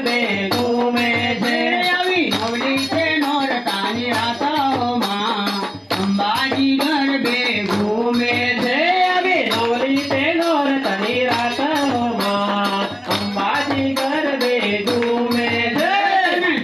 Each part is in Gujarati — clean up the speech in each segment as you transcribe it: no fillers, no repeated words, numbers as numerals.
ગરબે ઘૂમે છે આવી નવલી છે નોરતાની રાતોમાં અંબાજી ગરબે ઘૂમે છે આવી નવલી છે નોરતાની રાતોમાં અંબાજી ગરબે ઘૂમે છે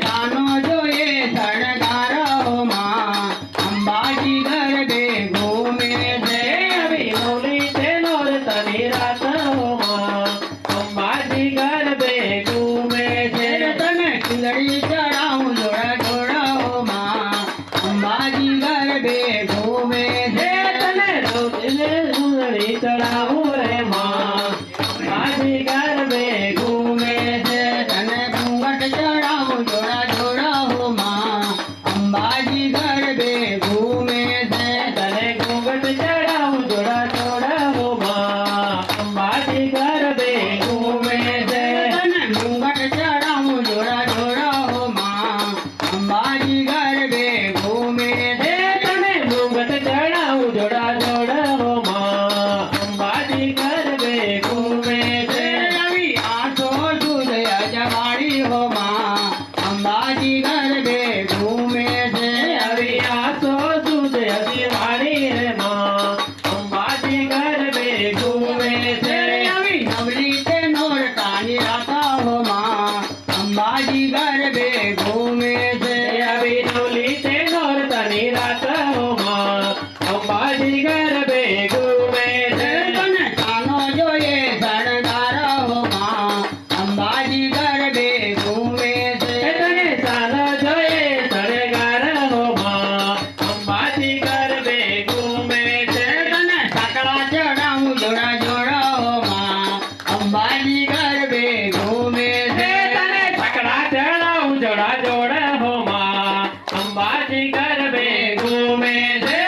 જાનો જોઈએ શણગારોમાં અંબાજી ગરબે ઘૂમે છે આવી નવલી છે નોરતાની રાતોમાં અંબાજી ગરબે ઘૂમે છે તને ખીલડી ચડાવું જોડા જોડાઓમાં અંબાજી ગરબે ઘૂમે છે તને ખીલડી ચડાવું રે માં અંબાજી ગરબે ઘૂમે છે તને ઘૂંઘટ ચડાવું જોડા જોડાઓમાં અંબાજી ગરબે ઘૂમે છે તને ઘૂંઘટ ચડાવું જોડા જોડાઓમાં અંબાજી ગરબે ઘૂમે છે તને ઘૂંઘટ ચડાવું જોડા જોડાઓમાં અંબાજી ગરબે ઘૂમે છે તને ઘૂંઘટ ચડાવું જોડા જોડાઓમાં અંબાજી ગરબે ઘૂમે છે આવી આસો સુધ અજવાળીઓમાં અંબાજી ગરબે ઘૂમે છે આવી આસો સુધ અજવાળી રે માં અંબાજી ગરબે ઘૂમે છે આવી નવલી છે નોરતાની રાતોમાં અંબાજી ગરબે ઘૂમે છે આવી નવલી છે નોરતાની રાતોમાં અંબાજી ગરબે ઘૂમે છે તને કાનો જોઈએ શણગારોમાં અંબાજી ગરબે ઘૂમે છે તને ચાલો જોઈએ શણગારોમાં અંબાજી ગરબે ઘૂમે છે તને સાકડા ચડાવું જોડા જોડાઓમાં અંબાજી ગરબે ઘૂમે છે તને સાકડા ચડાવું જોડા જોડાઓમાં અંબાજી ગરબે ઘૂમે છે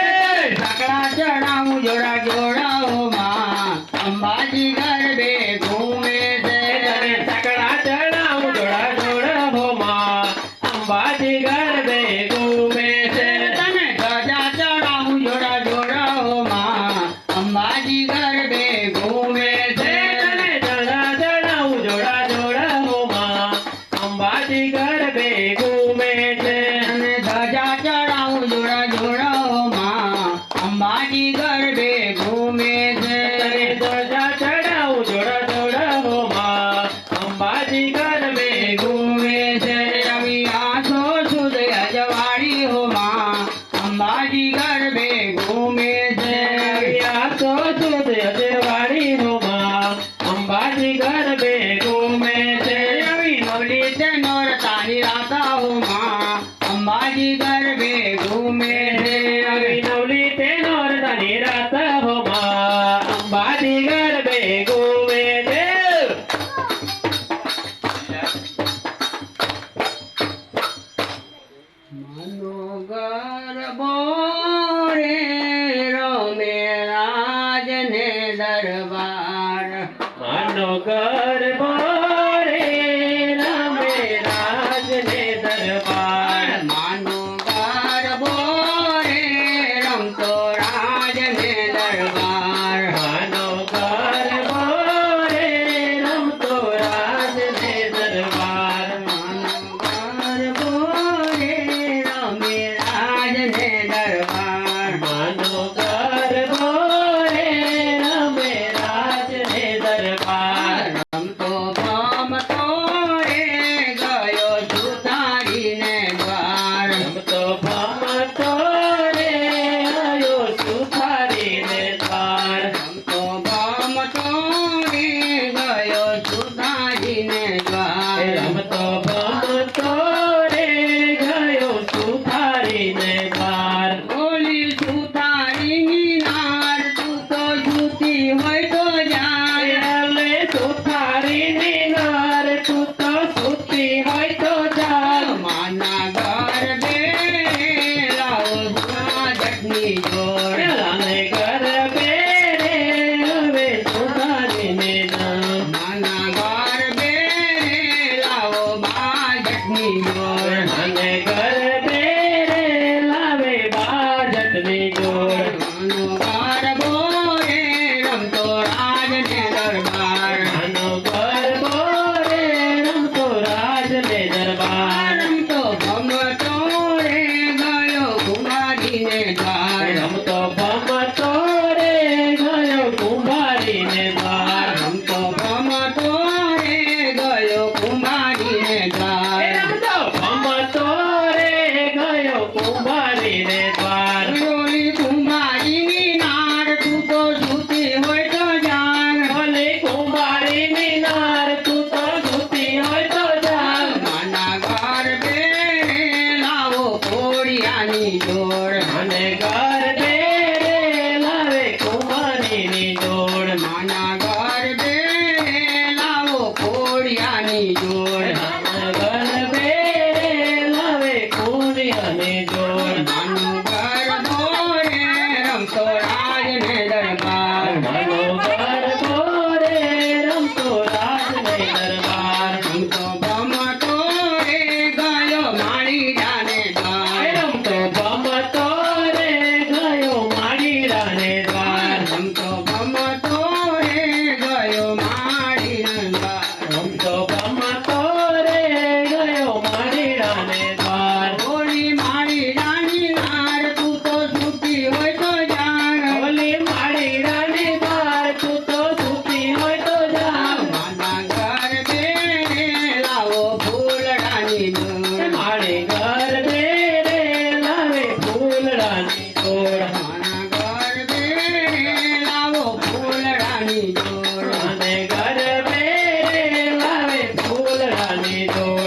સાકડા ચડાવું જોડા જોડાઓમાં અંબાજી ગરબે ઘૂમે છે તને સાકડા ચડાવું જોડા જોડાઓમાં અંબાજી ગરબે ઘૂમે છે તને ગજા ચડાવું જોડા જોડાઓમાં અંબાજી ગરબે ઘૂમે છે તને ગજા ચડાવું જોડા જોડાઓમાં અંબાજી ગરબે ઘૂમે છે અને ધજા ચડાવું જોડા જોડાઓમાં અંબાજી ગરબે ઘૂમે છે તને ધજા ચડાવું જોડા જોડાઓમાં અંબાજી ગરબે ઘૂમે છે આવી આસો સુધ અજવાળીઓમાં અંબાજી ગરબે ઘૂમે છે આવી આસો સુધ અજવાળીઓમાં અંબાજી ગરબે ઘૂમે છે આવી નવલી છે નોરતાની રાતોમાં અંબાજી ગરબે ઘૂમે છે આવી નવલી છે નોરતાની રાતોમાં અંબાજી ગરબે ઘૂમે છે માનો ગરબો રે રમે રાજને દરબાર માનો ગરબો રે રમે રાજને દરબાર માનો ગરબો રે રમતો રાજને દરબાર માનો ગરબો રે રમતો રાજને દરબાર માનો ગરબો રે રમે રાજને દરબાર માનો ગરબો રે રમે રાજને દરબાર રમતો ભમતો રે ગયો સુધારીને દ્વાર રમતો ભમતો રે ગયો સુધારીને દ્વાર રમતો ભમતો રે ગયો સુધારીને દ્વાર રમતો ભમતો રે ગયો સુધારીને દ્વાર બોલી સુધારીની નાર તું તો જૂતી હોય તો જાય લે સુધારીની નાર તું તો સૂતી હોય તો જાય માના ગરબે લાવો જટની જોડ લાને ગરબે રે હવે સુધારીને નાર માના ગરબે લાવો જટની જોડ અને ગરબે રે લાવે બાજટની જોડ માનો ગરબો રે રમતો રાજને દરબાર માનો ગરબો રે રમતો રાજ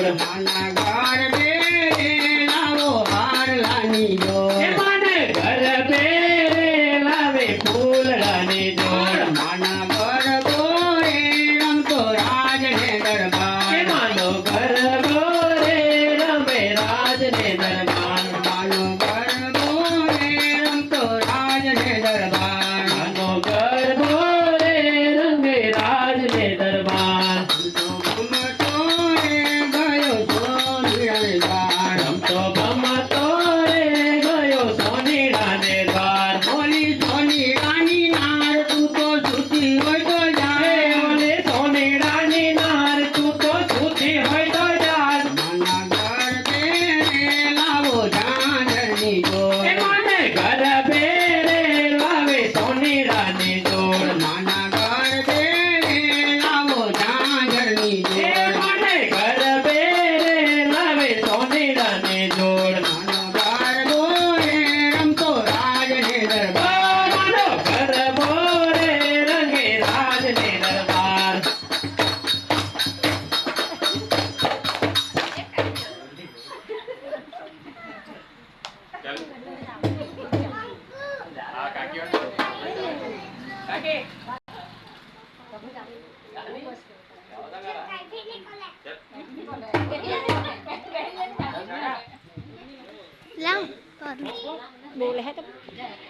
જોડ માના ઘર બે લાવો હારલાની જોડ મને ઘર બે લાવે ફૂલડાની જોડ માના ઘર બોરે રમતો રાજ ને દરબાર માનો ઘર બોરે રમે રાજ ને દરબાર માનો ઘર બોરે રમતો રાજ ને દરબાર માનો ઘર બોરે રંગે રાજ ને દરબાર રમતો ગમતો રે ગયો સોનીડાને દ્વાર ઓલી સોનીડાની નાર તું તો છૂટી હોય તો જાય ઓલે સોનીડાની નાર તું તો છૂટી હોય તો જાય માના ઘર બે લાવો ઝાંઝરની જોડ મને ઘર બે લાવે સોનીડાની જોડ માના ઘર બે લાવો ઝાંઝરની જોડ મને ઘર બે લાવે સોનીડાને જોડ માનો ઘર બોરે રમતો રાજ ને દરબાર માનો ઘર બોરે રંગે રાજ ને દરબાર Lang, còn. Bù lại hết.